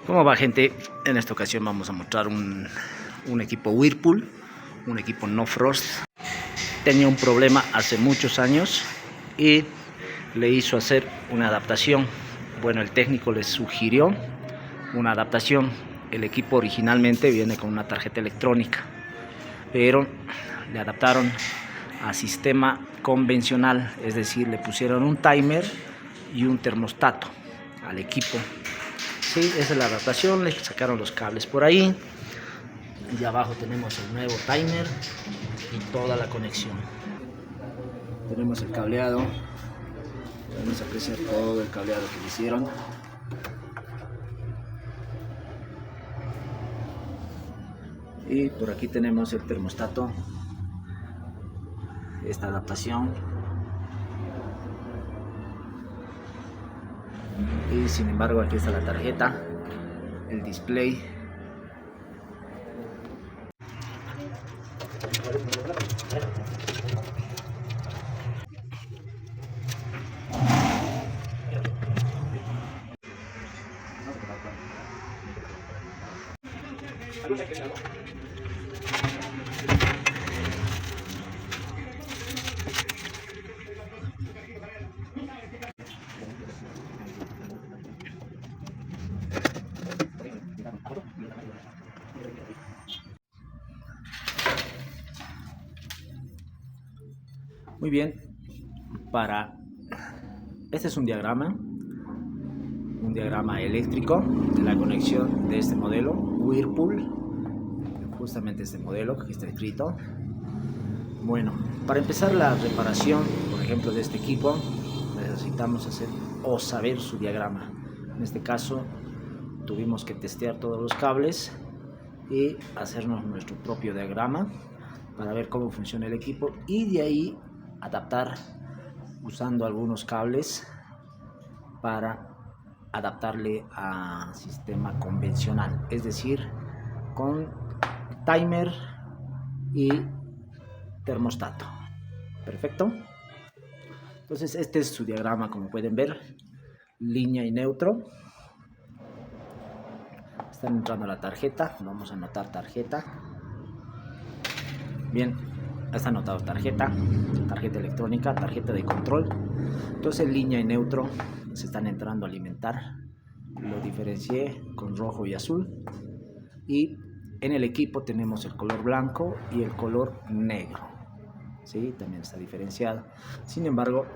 ¿Cómo va, gente? En esta ocasión vamos a mostrar un equipo Whirlpool, un equipo No Frost. Tenía un problema hace muchos años y le hizo hacer una adaptación. Bueno, el técnico le sugirió una adaptación. El equipo originalmente viene con una tarjeta electrónica, pero le adaptaron a sistema convencional, es decir, le pusieron un timer y un termostato al equipo. Sí, esa es la adaptación, le sacaron los cables por ahí y abajo tenemos el nuevo timer y toda la conexión. Tenemos el cableado, vamos a apreciar todo el cableado que le hicieron. Y por aquí tenemos el termostato, esta adaptación. Y sin embargo aquí está la tarjeta, el display. Muy bien, este es un diagrama eléctrico de la conexión de este modelo Whirlpool, justamente este modelo que aquí está escrito. Bueno, para empezar la reparación, por ejemplo, de este equipo, necesitamos hacer o saber su diagrama. En este caso, tuvimos que testear todos los cables y hacernos nuestro propio diagrama para ver cómo funciona el equipo y de ahí adaptar usando algunos cables para adaptarle a sistema convencional, es decir, con timer y termostato. Perfecto. Entonces este es su diagrama, como pueden ver, línea y neutro. Están entrando a la tarjeta, vamos a anotar tarjeta. Bien, está anotado tarjeta electrónica, tarjeta de control. Entonces línea y neutro se están entrando a alimentar. Lo diferencié con rojo y azul. Y en el equipo tenemos el color blanco y el color negro. ¿Sí? También está diferenciado. Sin embargo,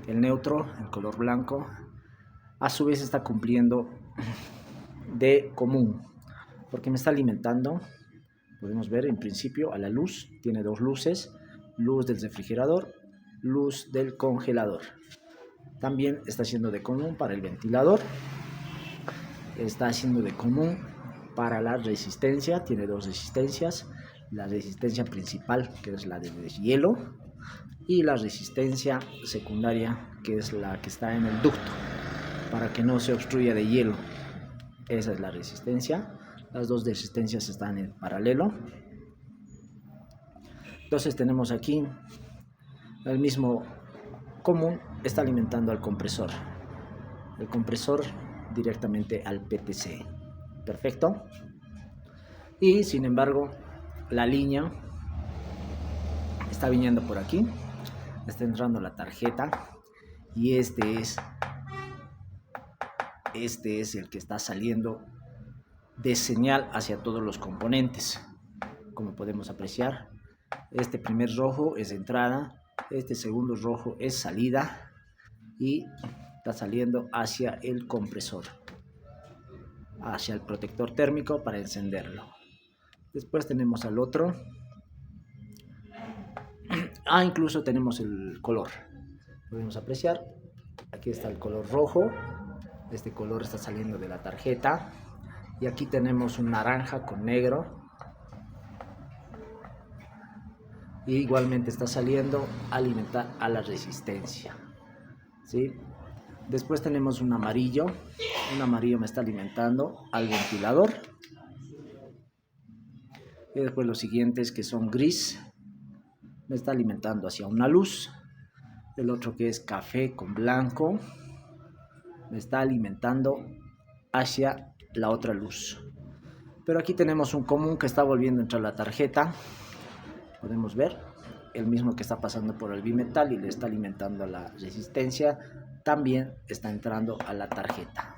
el neutro, el color blanco, a su vez está cumpliendo de común, porque me está alimentando. Podemos ver en principio a la luz, tiene dos luces, luz del refrigerador, luz del congelador. También está haciendo de común para el ventilador, está haciendo de común para la resistencia, tiene dos resistencias, la resistencia principal que es la de deshielo y la resistencia secundaria que es la que está en el ducto para que no se obstruya de hielo. Esa es la resistencia. Las dos resistencias están en paralelo. Entonces tenemos aquí el mismo común, está alimentando al compresor. El compresor directamente al PTC. Perfecto. Y sin embargo, la línea está viniendo por aquí. Está entrando la tarjeta. Y este es el que está saliendo de señal hacia todos los componentes. Como podemos apreciar, este primer rojo es entrada, este segundo rojo es salida y está saliendo hacia el compresor, hacia el protector térmico para encenderlo. Después tenemos al otro. Incluso tenemos el color. Podemos apreciar, aquí está el color rojo, este color está saliendo de la tarjeta. Y aquí tenemos un naranja con negro. Y igualmente está saliendo a alimentar a la resistencia. ¿Sí? Después tenemos un amarillo. Un amarillo me está alimentando al ventilador. Y después los siguientes que son gris me está alimentando hacia una luz. El otro que es café con blanco me está alimentando hacia la otra luz. Pero aquí tenemos un común que está volviendo a entrar la tarjeta. Podemos ver el mismo que está pasando por el bimetal y le está alimentando la resistencia. También está entrando a la tarjeta.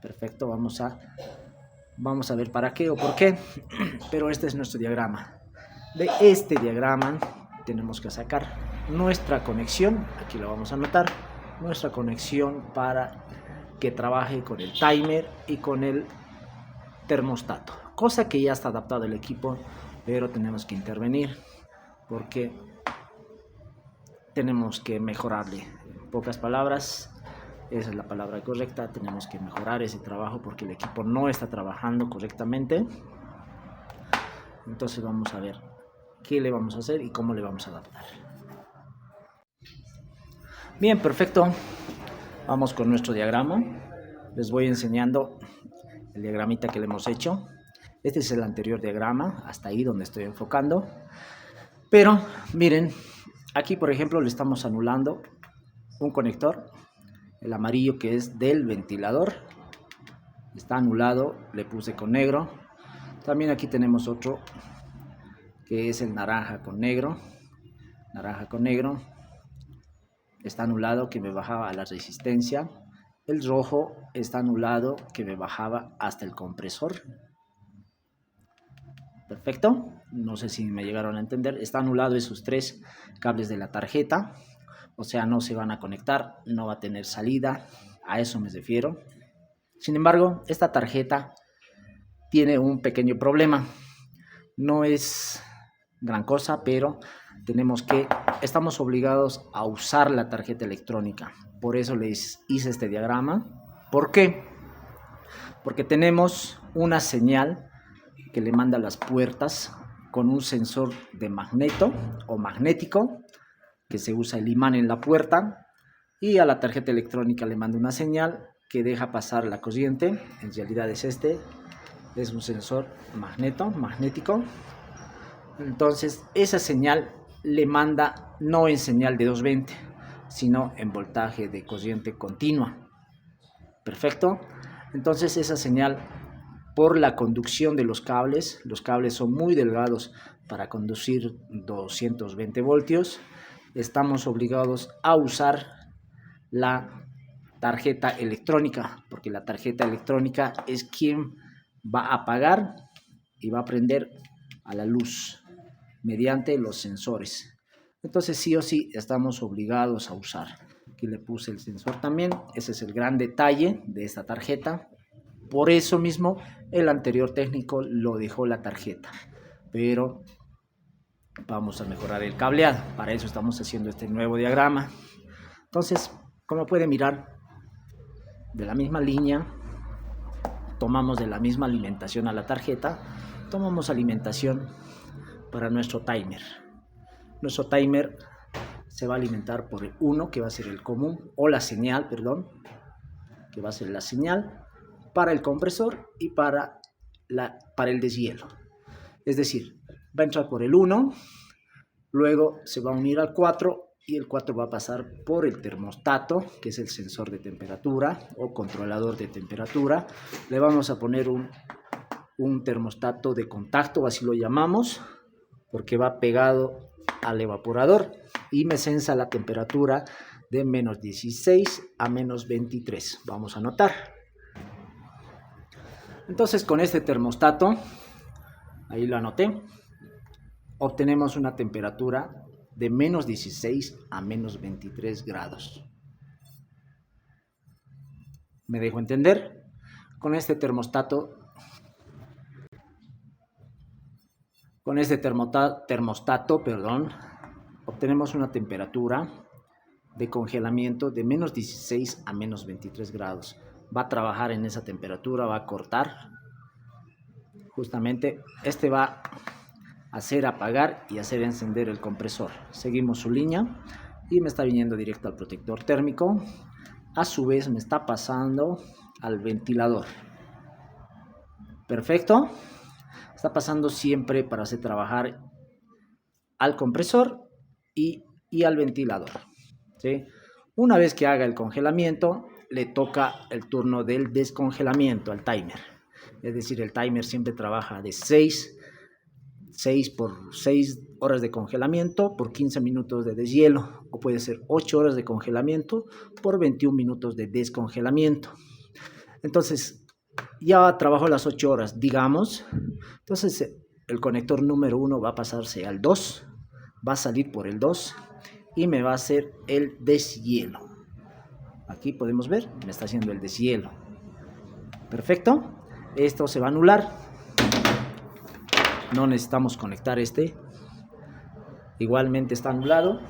Perfecto, vamos a ver para qué o por qué. Pero este es nuestro diagrama. De este diagrama tenemos que sacar nuestra conexión. Aquí lo vamos a anotar. Nuestra conexión para que trabaje con el timer y con el termostato, cosa que ya está adaptado el equipo, pero tenemos que intervenir porque tenemos que mejorarle. En pocas palabras, esa es la palabra correcta, tenemos que mejorar ese trabajo porque el equipo no está trabajando correctamente. Entonces vamos a ver qué le vamos a hacer y cómo le vamos a adaptar. Bien, perfecto. Vamos con nuestro diagrama. Les voy enseñando el diagramita que le hemos hecho. Este es el anterior diagrama, hasta ahí donde estoy enfocando. Pero miren, aquí por ejemplo le estamos anulando un conector, el amarillo que es del ventilador. Está anulado, le puse con negro. También aquí tenemos otro que es el naranja con negro. Naranja con negro. Está anulado, que me bajaba a la resistencia. El rojo está anulado, que me bajaba hasta el compresor. Perfecto. No sé si me llegaron a entender. Está anulado esos tres cables de la tarjeta. O sea, no se van a conectar, no va a tener salida. A eso me refiero. Sin embargo, esta tarjeta tiene un pequeño problema. No es gran cosa, pero estamos obligados a usar la tarjeta electrónica. Por eso les hice este diagrama. ¿Por qué? Porque tenemos una señal que le manda a las puertas con un sensor de magneto o magnético, que se usa el imán en la puerta, y a la tarjeta electrónica le manda una señal que deja pasar la corriente. En realidad es un sensor magnético. Entonces esa señal le manda no en señal de 220, sino en voltaje de corriente continua. Perfecto. Entonces esa señal, por la conducción de los cables son muy delgados para conducir 220 voltios, estamos obligados a usar la tarjeta electrónica, porque la tarjeta electrónica es quien va a apagar y va a prender a la luz mediante los sensores. Entonces sí o sí estamos obligados a usar. Aquí le puse el sensor también. Ese es el gran detalle de esta tarjeta. Por eso mismo el anterior técnico lo dejó la tarjeta. Pero vamos a mejorar el cableado. Para eso estamos haciendo este nuevo diagrama. Entonces, como pueden mirar, de la misma línea, tomamos de la misma alimentación a la tarjeta, tomamos alimentación para nuestro timer. Nuestro timer se va a alimentar por el 1, que va a ser el común, o la señal, perdón, que va a ser la señal para el compresor y para el deshielo. Es decir, va a entrar por el 1, luego se va a unir al 4 y el 4 va a pasar por el termostato, que es el sensor de temperatura o controlador de temperatura. Le vamos a poner un termostato de contacto, así lo llamamos, porque va pegado al evaporador y me sensa la temperatura de menos 16 a menos 23. Vamos a anotar. Entonces con este termostato, ahí lo anoté, obtenemos una temperatura de menos 16 a menos 23 grados. ¿Me dejo entender? Con este termostato, obtenemos una temperatura de congelamiento de menos 16 a menos 23 grados. Va a trabajar en esa temperatura, va a cortar. Justamente este va a hacer apagar y hacer encender el compresor. Seguimos su línea y me está viniendo directo al protector térmico. A su vez me está pasando al ventilador. Perfecto. Está pasando siempre para hacer trabajar al compresor y al ventilador, ¿sí? Una vez que haga el congelamiento, le toca el turno del descongelamiento al timer. Es decir, el timer siempre trabaja de 6 por 6 horas de congelamiento por 15 minutos de deshielo, o puede ser 8 horas de congelamiento por 21 minutos de descongelamiento. Entonces, ya trabajó las 8 horas, digamos. Entonces, el conector número 1 va a pasarse al 2, va a salir por el 2 y me va a hacer el deshielo. Aquí podemos ver, me está haciendo el deshielo. Perfecto. Esto se va a anular. No necesitamos conectar este. Igualmente está anulado.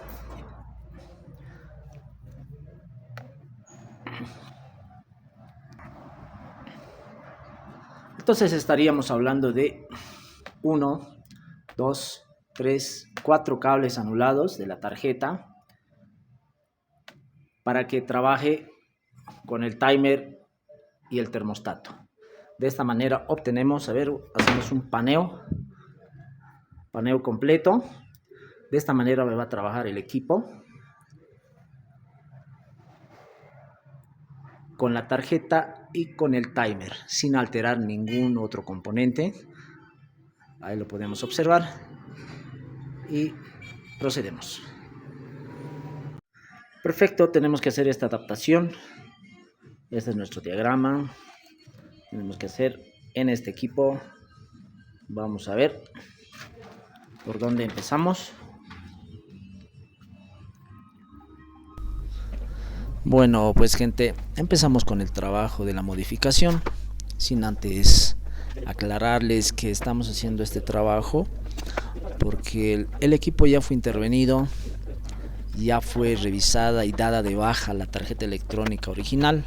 Entonces estaríamos hablando de 1, 2, 3, 4 cables anulados de la tarjeta para que trabaje con el timer y el termostato. De esta manera obtenemos, a ver, hacemos un paneo completo. De esta manera me va a trabajar el equipo con la tarjeta y con el timer, sin alterar ningún otro componente. Ahí lo podemos observar y procedemos. Perfecto, tenemos que hacer esta adaptación. Este es nuestro diagrama. Tenemos que hacer en este equipo. Vamos a ver por dónde empezamos. Bueno, pues gente, empezamos con el trabajo de la modificación, sin antes aclararles que estamos haciendo este trabajo porque el equipo ya fue intervenido, ya fue revisada y dada de baja la tarjeta electrónica original.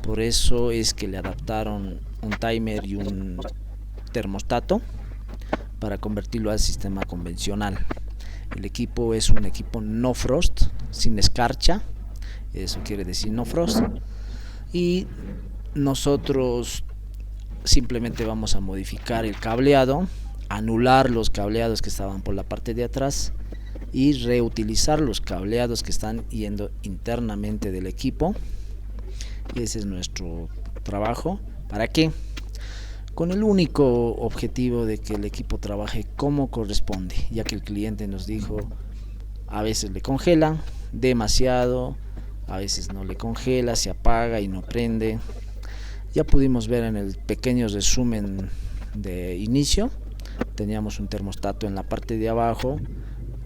Por eso es que le adaptaron un timer y un termostato para convertirlo al sistema convencional. El equipo es un equipo no frost, sin escarcha. Eso quiere decir no frost. Y nosotros simplemente vamos a modificar el cableado, anular los cableados que estaban por la parte de atrás y reutilizar los cableados que están yendo internamente del equipo. Y ese es nuestro trabajo. ¿Para qué? Con el único objetivo de que el equipo trabaje como corresponde, ya que el cliente nos dijo a veces le congela demasiado, a veces no le congela, se apaga y no prende. Ya pudimos ver en el pequeño resumen de inicio, teníamos un termostato en la parte de abajo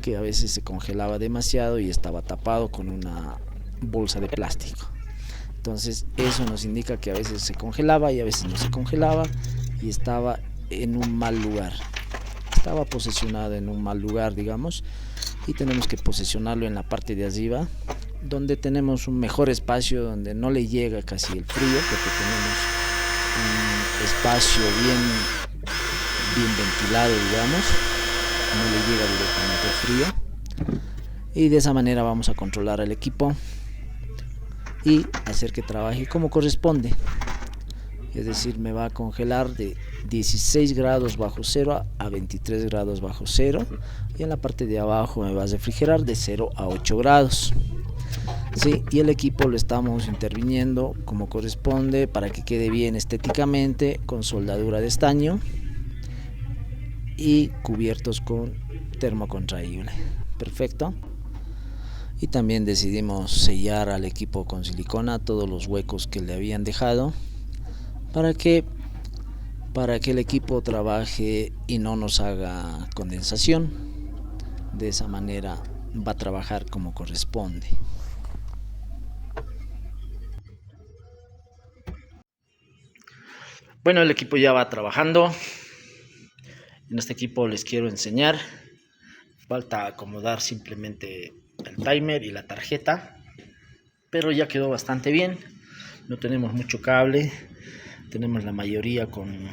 que a veces se congelaba demasiado y estaba tapado con una bolsa de plástico. Entonces eso nos indica que a veces se congelaba y a veces no se congelaba y estaba en un mal lugar. Estaba posicionado en un mal lugar, digamos, y tenemos que posicionarlo en la parte de arriba, donde tenemos un mejor espacio, donde no le llega casi el frío, porque tenemos un espacio bien ventilado, digamos, no le llega directamente el frío. Y de esa manera vamos a controlar al equipo y hacer que trabaje como corresponde. Es decir, me va a congelar de 16 grados bajo cero a 23 grados bajo cero, y en la parte de abajo me va a refrigerar de 0 a 8 grados. Sí, y el equipo lo estamos interviniendo como corresponde para que quede bien estéticamente, con soldadura de estaño y cubiertos con termocontraíble. Perfecto. Y también decidimos sellar al equipo con silicona todos los huecos que le habían dejado para que el equipo trabaje y no nos haga condensación. De esa manera va a trabajar como corresponde. Bueno, el equipo ya va trabajando. En este equipo les quiero enseñar. Falta acomodar simplemente el timer y la tarjeta, pero ya quedó bastante bien. No tenemos mucho cable, tenemos la mayoría con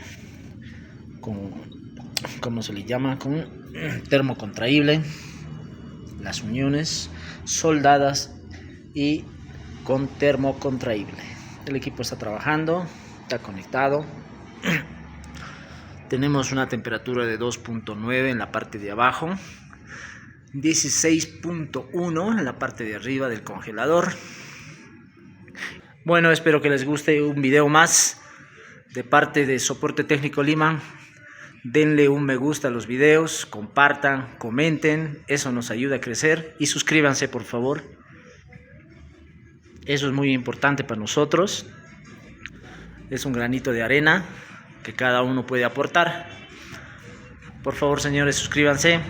¿cómo se le llama? Con termocontraíble, las uniones soldadas y con termocontraíble. El equipo está trabajando, está conectado. Tenemos una temperatura de 2.9 en la parte de abajo, 16.1 en la parte de arriba del congelador. Bueno, espero que les guste un video más. de parte de Soporte Técnico Lima, denle un me gusta a los videos, compartan, comenten, eso nos ayuda a crecer y suscríbanse por favor. Eso es muy importante para nosotros. Es un granito de arena que cada uno puede aportar. Por favor, señores, suscríbanse.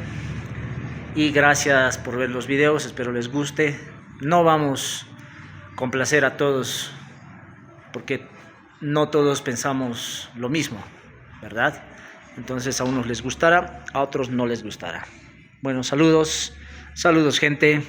Y gracias por ver los videos, espero les guste. No vamos a complacer a todos, porque no todos pensamos lo mismo, ¿verdad? Entonces a unos les gustará, a otros no les gustará. Bueno, saludos, saludos gente.